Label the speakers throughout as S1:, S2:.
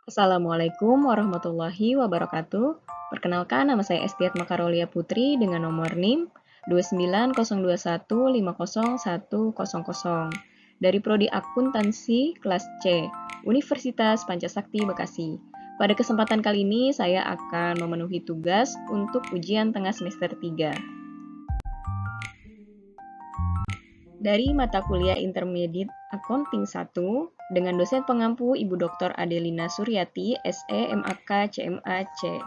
S1: Assalamualaikum warahmatullahi wabarakatuh. Perkenalkan, nama saya Estiat Makarolia Putri dengan nomor NIM 29021501000 dari Prodi Akuntansi kelas C, Universitas Pancasakti Bekasi. Pada kesempatan kali ini saya akan memenuhi tugas untuk ujian tengah semester 3. Dari mata kuliah Intermediate Accounting 1 dengan dosen pengampu Ibu Dr. Adelina Suryati, SE, MAK, CMA, C.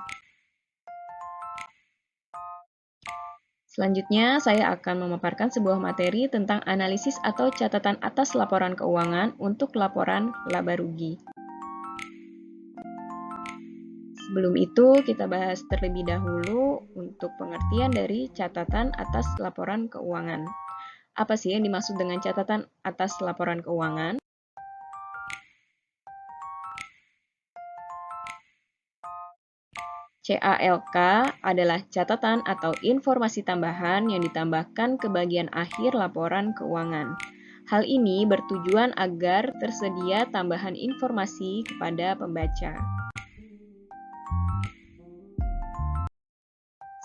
S1: Selanjutnya, saya akan memaparkan sebuah materi tentang analisis atau catatan atas laporan keuangan untuk laporan laba rugi. Sebelum itu, kita bahas terlebih dahulu untuk pengertian dari catatan atas laporan keuangan. Apa sih yang dimaksud dengan catatan atas laporan keuangan? CALK adalah catatan atau informasi tambahan yang ditambahkan ke bagian akhir laporan keuangan. Hal ini bertujuan agar tersedia tambahan informasi kepada pembaca.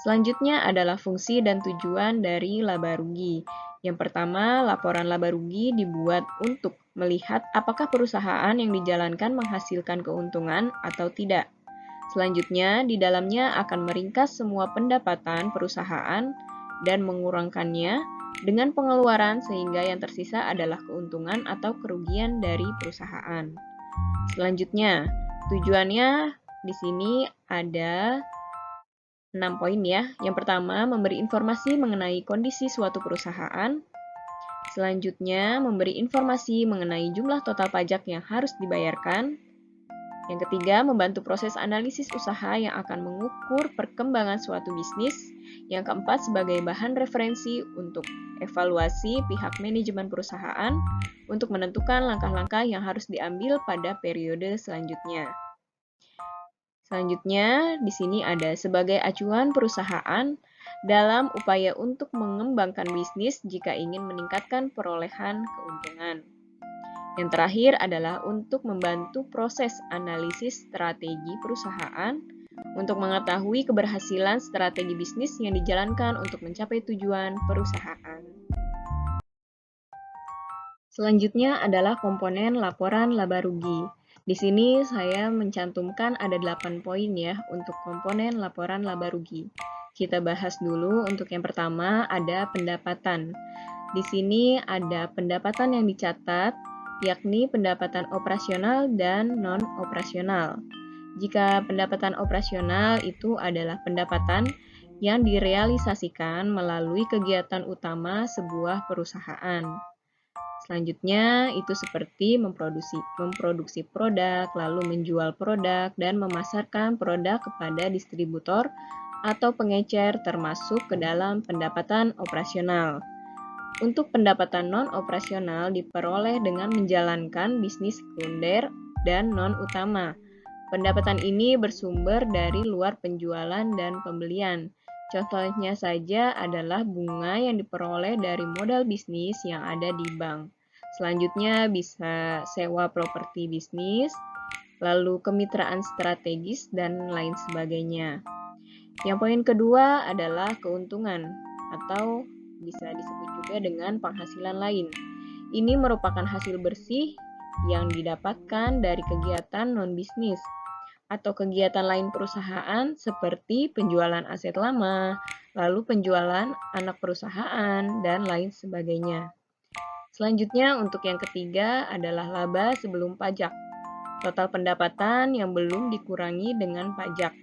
S1: Selanjutnya adalah fungsi dan tujuan dari laba rugi. Yang pertama, laporan laba rugi dibuat untuk melihat apakah perusahaan yang dijalankan menghasilkan keuntungan atau tidak. Selanjutnya, di dalamnya akan meringkas semua pendapatan perusahaan dan mengurangkannya dengan pengeluaran sehingga yang tersisa adalah keuntungan atau kerugian dari perusahaan. Selanjutnya, tujuannya di sini ada 6 poin ya. Yang pertama, memberi informasi mengenai kondisi suatu perusahaan. Selanjutnya, memberi informasi mengenai jumlah total pajak yang harus dibayarkan. Yang ketiga, membantu proses analisis usaha yang akan mengukur perkembangan suatu bisnis. Yang keempat, sebagai bahan referensi untuk evaluasi pihak manajemen perusahaan untuk menentukan langkah-langkah yang harus diambil pada periode selanjutnya. Selanjutnya, di sini ada sebagai acuan perusahaan dalam upaya untuk mengembangkan bisnis jika ingin meningkatkan perolehan keuntungan. Yang terakhir adalah untuk membantu proses analisis strategi perusahaan untuk mengetahui keberhasilan strategi bisnis yang dijalankan untuk mencapai tujuan perusahaan. Selanjutnya adalah komponen laporan laba rugi. Di sini saya mencantumkan ada 8 poin ya untuk komponen laporan laba rugi. Kita bahas dulu untuk yang pertama ada pendapatan. Di sini ada pendapatan yang dicatat, yakni pendapatan operasional dan non-operasional. Jika pendapatan operasional itu adalah pendapatan yang direalisasikan melalui kegiatan utama sebuah perusahaan. Selanjutnya, itu seperti memproduksi produk, lalu menjual produk, dan memasarkan produk kepada distributor atau pengecer termasuk ke dalam pendapatan operasional. Untuk pendapatan non-operasional diperoleh dengan menjalankan bisnis sekunder dan non-utama. Pendapatan ini bersumber dari luar penjualan dan pembelian. Contohnya saja adalah bunga yang diperoleh dari modal bisnis yang ada di bank. Selanjutnya bisa sewa properti bisnis, lalu kemitraan strategis, dan lain sebagainya. Yang poin kedua adalah keuntungan atau bisa disebut juga dengan penghasilan lain. Ini merupakan hasil bersih yang didapatkan dari kegiatan non-bisnis atau kegiatan lain perusahaan seperti penjualan aset lama, lalu penjualan anak perusahaan, dan lain sebagainya. Selanjutnya untuk yang ketiga adalah laba sebelum pajak. Total pendapatan yang belum dikurangi dengan pajak.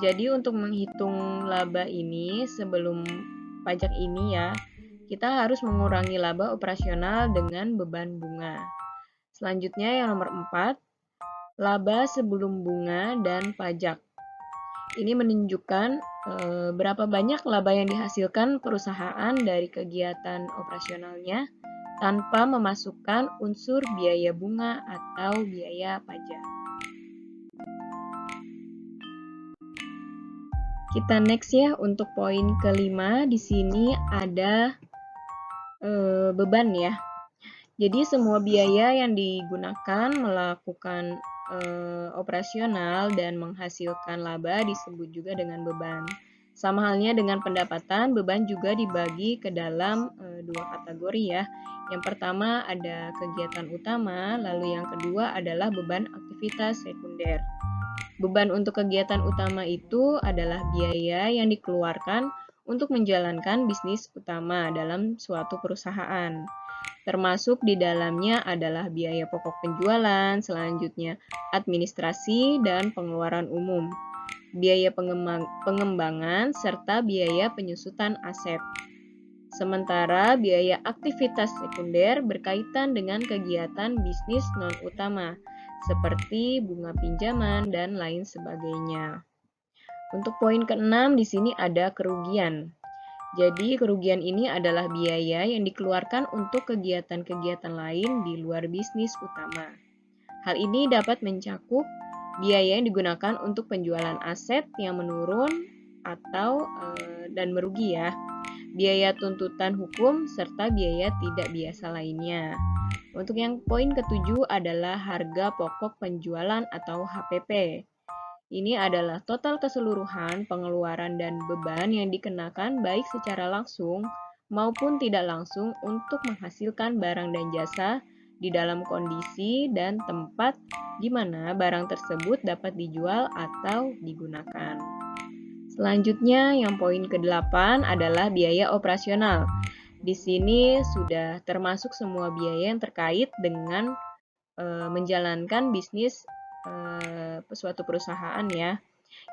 S1: Jadi untuk menghitung laba ini sebelum pajak ini ya, kita harus mengurangi laba operasional dengan beban bunga. Selanjutnya yang nomor 4, laba sebelum bunga dan pajak. Ini menunjukkan berapa banyak laba yang dihasilkan perusahaan dari kegiatan operasionalnya tanpa memasukkan unsur biaya bunga atau biaya pajak. Kita next ya untuk poin kelima. Di sini ada beban ya. Jadi semua biaya yang digunakan melakukan operasional dan menghasilkan laba disebut juga dengan beban. Sama halnya dengan pendapatan, beban juga dibagi ke dalam dua kategori ya. Yang pertama ada kegiatan utama, lalu yang kedua adalah beban aktivitas sekunder. Beban untuk kegiatan utama itu adalah biaya yang dikeluarkan untuk menjalankan bisnis utama dalam suatu perusahaan. Termasuk di dalamnya adalah biaya pokok penjualan, selanjutnya administrasi dan pengeluaran umum, biaya pengembangan, serta biaya penyusutan aset. Sementara biaya aktivitas sekunder berkaitan dengan kegiatan bisnis non-utama, seperti bunga pinjaman dan lain sebagainya. Untuk poin keenam di sini ada kerugian. Jadi kerugian ini adalah biaya yang dikeluarkan untuk kegiatan-kegiatan lain di luar bisnis utama. Hal ini dapat mencakup biaya yang digunakan untuk penjualan aset yang menurun atau dan merugi ya, biaya tuntutan hukum, serta biaya tidak biasa lainnya. Untuk yang poin ketujuh adalah harga pokok penjualan atau HPP. Ini adalah total keseluruhan pengeluaran dan beban yang dikenakan baik secara langsung maupun tidak langsung untuk menghasilkan barang dan jasa di dalam kondisi dan tempat di mana barang tersebut dapat dijual atau digunakan. Selanjutnya, yang poin ke-8 adalah biaya operasional. Di sini sudah termasuk semua biaya yang terkait dengan menjalankan bisnis suatu perusahaan ya,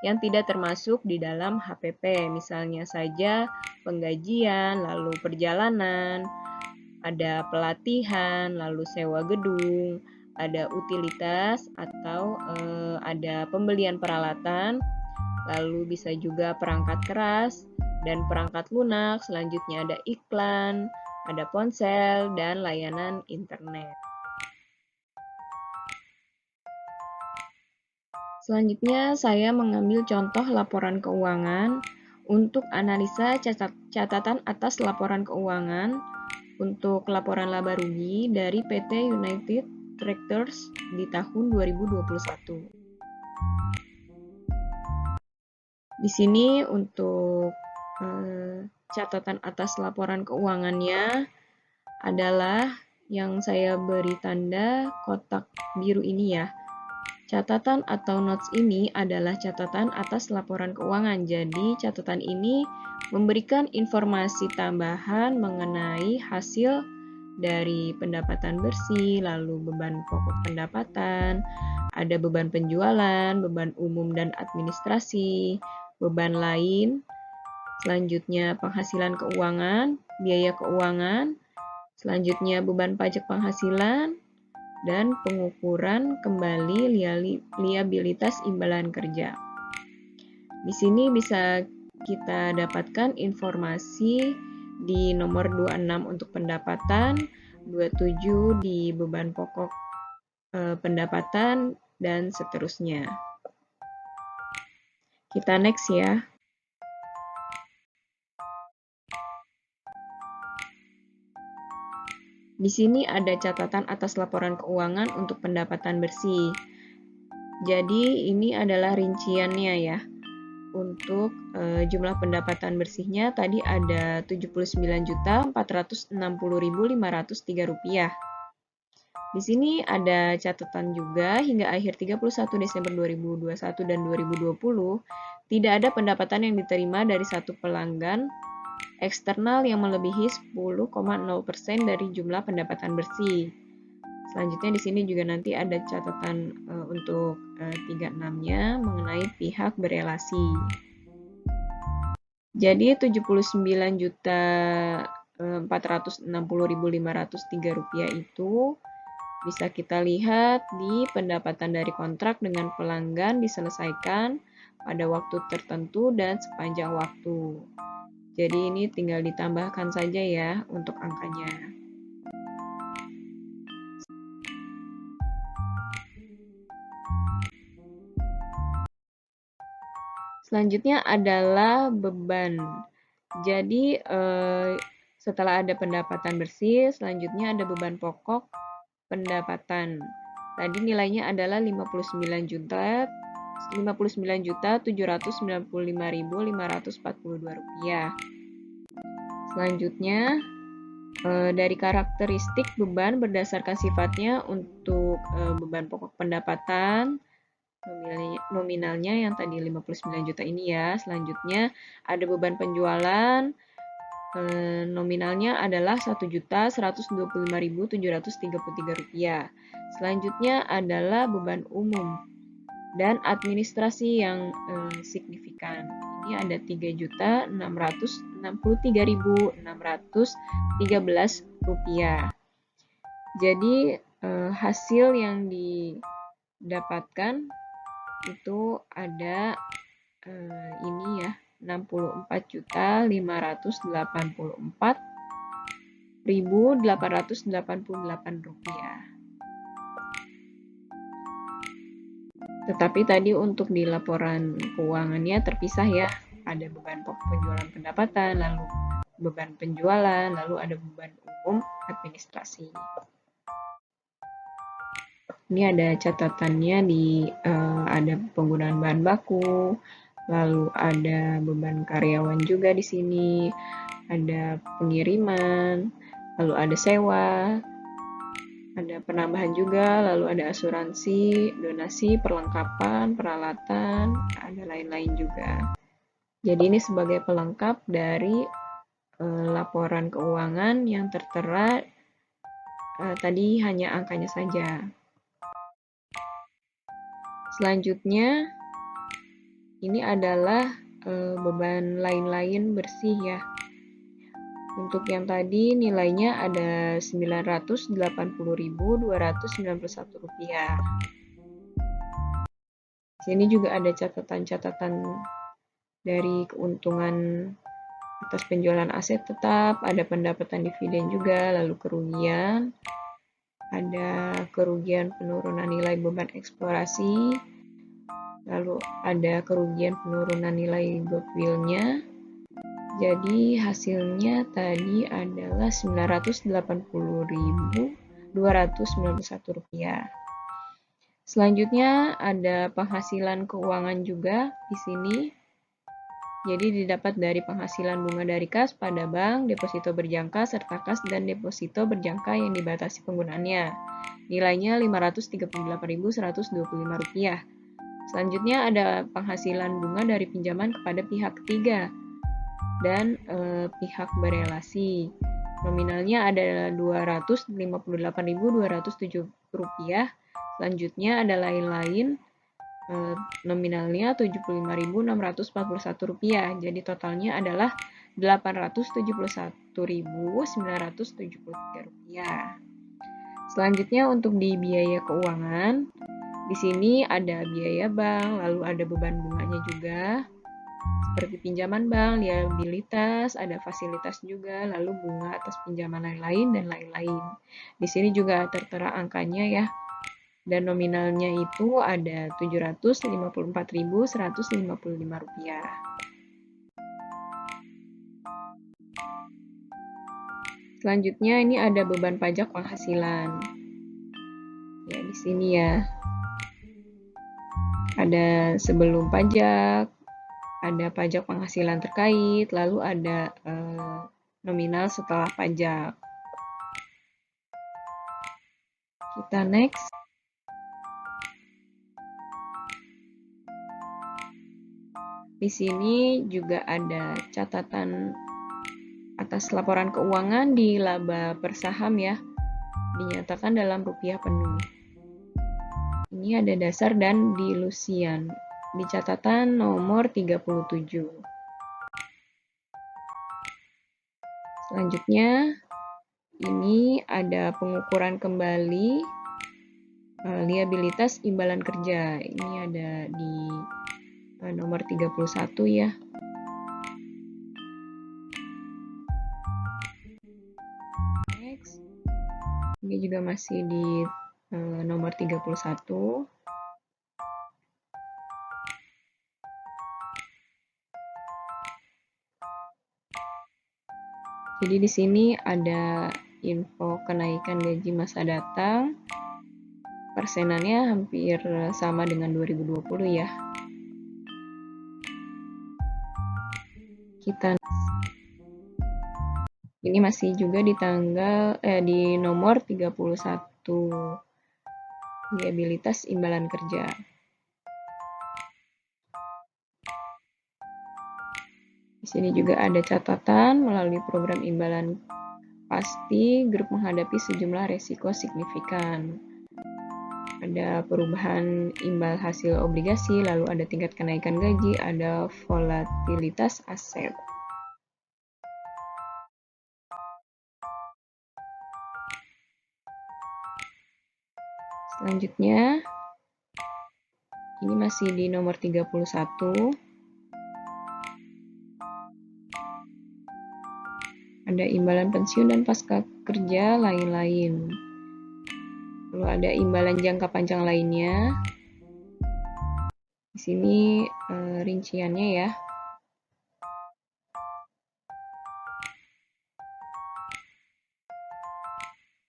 S1: yang tidak termasuk di dalam HPP. Misalnya saja penggajian, lalu perjalanan, ada pelatihan, lalu sewa gedung, ada utilitas atau ada pembelian peralatan, lalu bisa juga perangkat keras dan perangkat lunak, selanjutnya ada iklan, ada ponsel, dan layanan internet. Selanjutnya, saya mengambil contoh laporan keuangan untuk analisa catatan atas laporan keuangan untuk laporan laba rugi dari PT United Tractors di tahun 2021. Di sini untuk catatan atas laporan keuangannya adalah yang saya beri tanda kotak biru ini ya. Catatan atau notes ini adalah catatan atas laporan keuangan. Jadi catatan ini memberikan informasi tambahan mengenai hasil dari pendapatan bersih, lalu beban pokok pendapatan, ada beban penjualan, beban umum dan administrasi, beban lain, selanjutnya penghasilan keuangan, biaya keuangan, selanjutnya beban pajak penghasilan, dan pengukuran kembali liabilitas imbalan kerja. Di sini bisa kita dapatkan informasi di nomor 26 untuk pendapatan, 27 di beban pokok pendapatan, dan seterusnya. Kita next ya. Di sini ada catatan atas laporan keuangan untuk pendapatan bersih. Jadi ini adalah rinciannya ya. Untuk jumlah pendapatan bersihnya tadi ada Rp79.460.503. Di sini ada catatan juga hingga akhir 31 Desember 2021 dan 2020 tidak ada pendapatan yang diterima dari satu pelanggan eksternal yang melebihi 10,0% dari jumlah pendapatan bersih. Selanjutnya di sini juga nanti ada catatan untuk 36-nya mengenai pihak berelasi. Jadi Rp79.460.503 itu bisa kita lihat di pendapatan dari kontrak dengan pelanggan diselesaikan pada waktu tertentu dan sepanjang waktu. Jadi ini tinggal ditambahkan saja ya untuk angkanya. Selanjutnya adalah beban. Jadi Setelah ada pendapatan bersih, selanjutnya ada beban pokok pendapatan. Tadi nilainya adalah 59.795.542 rupiah. Selanjutnya, dari karakteristik beban berdasarkan sifatnya untuk beban pokok pendapatan, nominalnya yang tadi 59 juta ini ya. Selanjutnya ada beban penjualan, nominalnya adalah Rp1.125.733. Selanjutnya adalah beban umum dan administrasi yang signifikan. Ini ada Rp3.663.613. Jadi hasil yang didapatkan itu ada ini ya, Rp64.584.888. Tetapi tadi untuk di laporan keuangannya terpisah ya, ada beban pokok penjualan pendapatan, lalu beban penjualan, lalu ada beban umum administrasi. Ini ada catatannya ada penggunaan bahan baku, lalu ada beban karyawan juga di sini, ada pengiriman, lalu ada sewa, ada penambahan juga, lalu ada asuransi, donasi, perlengkapan, peralatan, ada lain-lain juga. Jadi ini sebagai pelengkap dari laporan keuangan yang tertera tadi hanya angkanya saja. Selanjutnya, ini adalah beban lain-lain bersih ya. Untuk yang tadi nilainya ada Rp980.291. Sini juga ada catatan-catatan dari keuntungan atas penjualan aset tetap, ada pendapatan dividen juga, lalu kerugian, ada kerugian penurunan nilai beban eksplorasi, lalu ada kerugian penurunan nilai goodwill-nya. Jadi hasilnya tadi adalah Rp980.291. Selanjutnya ada penghasilan keuangan juga di sini. Jadi didapat dari penghasilan bunga dari kas pada bank, deposito berjangka, serta kas dan deposito berjangka yang dibatasi penggunaannya. Nilainya Rp538.125. Selanjutnya ada penghasilan bunga dari pinjaman kepada pihak ketiga dan pihak berelasi. Nominalnya adalah Rp258.207. Selanjutnya ada lain-lain, nominalnya Rp75.641. Jadi totalnya adalah Rp871.973. Selanjutnya untuk di biaya keuangan, di sini ada biaya bank, lalu ada beban bunganya juga, seperti pinjaman bank, liabilitas, ada fasilitas juga, lalu bunga atas pinjaman lain-lain, dan lain-lain. Di sini juga tertera angkanya ya, dan nominalnya itu ada Rp754.155. Selanjutnya ini ada beban pajak penghasilan. Ya, di sini ya. Ada sebelum pajak, ada pajak penghasilan terkait, lalu ada nominal setelah pajak. Kita next. Di sini juga ada catatan atas laporan keuangan di laba per saham ya, dinyatakan dalam rupiah penuh. Ini ada dasar dan dilusian di catatan nomor 37. Selanjutnya, ini ada pengukuran kembali liabilitas imbalan kerja. Ini ada di nomor 31 ya. Next. Ini juga masih di nomor 31. Jadi di sini ada info kenaikan gaji masa datang. Persenannya hampir sama dengan 2020 ya. Ini masih juga di nomor 31, liabilitas imbalan kerja. Di sini juga ada catatan melalui program imbalan pasti grup menghadapi sejumlah resiko signifikan. Ada perubahan imbal hasil obligasi, lalu ada tingkat kenaikan gaji, ada volatilitas aset. Selanjutnya, ini masih di nomor 31. Ada imbalan pensiun dan pasca kerja lain-lain. Lalu ada imbalan jangka panjang lainnya. Di sini rinciannya ya.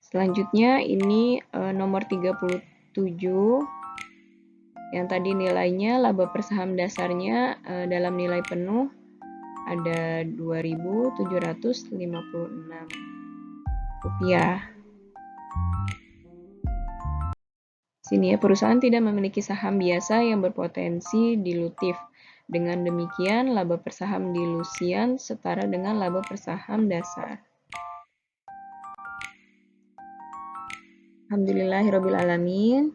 S1: Selanjutnya ini nomor 37 yang tadi nilainya laba per saham dasarnya dalam nilai penuh ada Rp2.756. Sini ya, perusahaan tidak memiliki saham biasa yang berpotensi dilutif. Dengan demikian, laba per saham dilusian setara dengan laba per saham dasar. Alhamdulillahirrabbilalamin.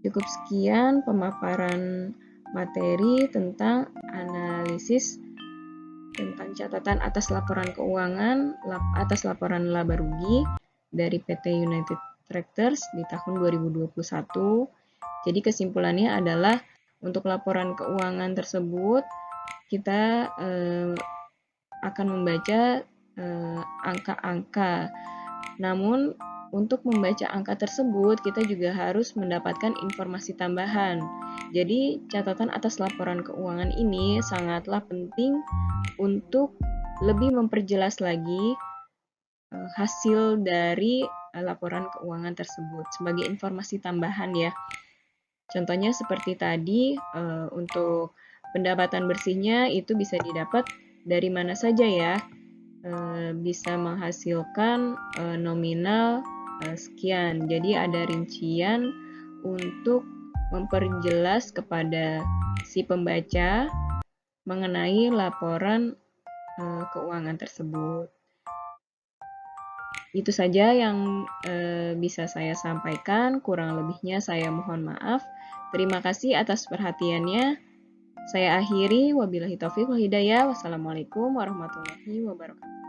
S1: Cukup sekian pemaparan materi tentang analisis tentang catatan atas laporan keuangan atas laporan laba rugi dari PT United Tractors di tahun 2021. Jadi kesimpulannya adalah untuk laporan keuangan tersebut kita akan membaca angka-angka. Namun untuk membaca angka tersebut kita juga harus mendapatkan informasi tambahan. Jadi catatan atas laporan keuangan ini sangatlah penting untuk lebih memperjelas lagi hasil dari laporan keuangan tersebut sebagai informasi tambahan ya. Contohnya seperti tadi, untuk pendapatan bersihnya itu bisa didapat dari mana saja ya. Bisa menghasilkan nominal sekian. Jadi ada rincian untuk memperjelas kepada si pembaca mengenai laporan keuangan tersebut. Itu saja yang bisa saya sampaikan, kurang lebihnya saya mohon maaf. Terima kasih atas perhatiannya. Saya akhiri, wabillahi taufiq wal hidayah. Wassalamualaikum warahmatullahi wabarakatuh.